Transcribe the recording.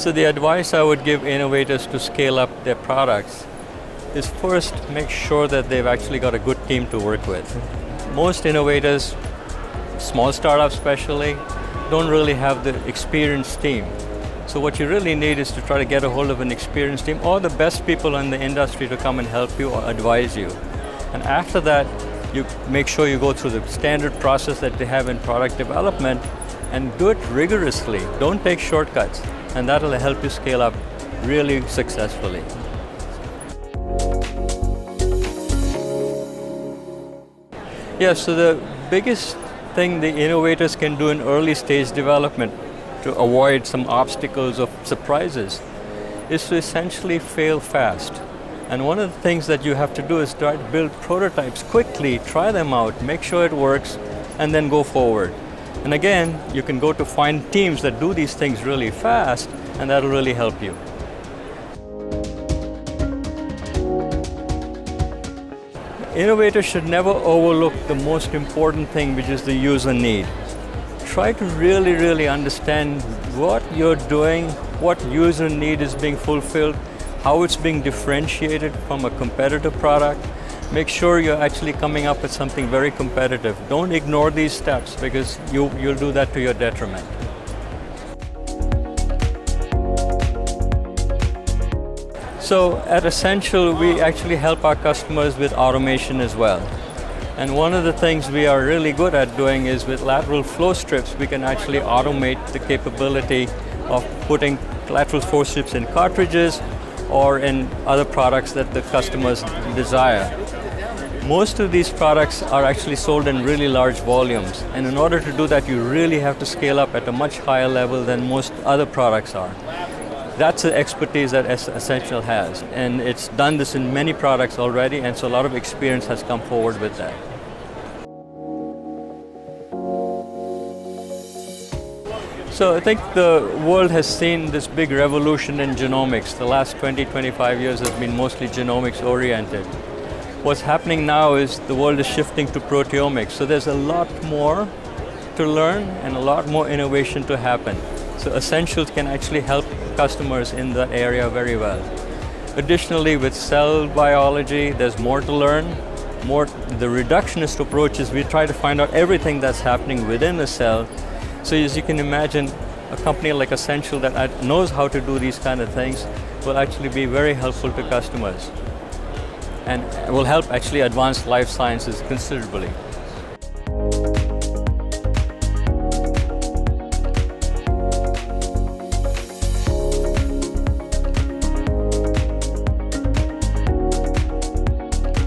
So the advice I would give innovators to scale up their products is first make sure that they've actually got a good team to work with. Most innovators, small startups especially, don't really have the experienced team. So what you really need is to try to get a hold of an experienced team or the best people in the industry to come and help you or advise you. And after that, you make sure you go through the standard process that they have in product development and do it rigorously. Don't take shortcuts, and that'll help you scale up really successfully. Yeah, so the biggest thing the innovators can do in early stage development to avoid some obstacles of surprises is to essentially fail fast. And one of the things that you have to do is start to build prototypes quickly, try them out, make sure it works, and then go forward. And again, you can go to find teams that do these things really fast, and that'll really help you. Innovators should never overlook the most important thing, which is the user need. Try to really understand what you're doing, what user need is being fulfilled, how it's being differentiated from a competitor product. Make sure you're actually coming up with something very competitive. Don't ignore these steps because you'll do that to your detriment. So at Essential, we actually help our customers with automation as well. And one of the things we are really good at doing is with lateral flow strips, we can actually automate the capability of putting lateral flow strips in cartridges or in other products that the customers desire. Most of these products are actually sold in really large volumes. And in order to do that, you really have to scale up at a much higher level than most other products are. That's the expertise that Essential has, and it's done this in many products already, and so a lot of experience has come forward with that. So I think the world has seen this big revolution in genomics. The last 20-25 years has been mostly genomics oriented. What's happening now is the world is shifting to proteomics, so there's a lot more to learn and a lot more innovation to happen. So Essentials can actually help customers in that area very well. Additionally, with cell biology, there's more to learn. The reductionist approach is we try to find out everything that's happening within the cell. So as you can imagine, a company like Essential that knows how to do these kind of things will actually be very helpful to customers and will help actually advance life sciences considerably.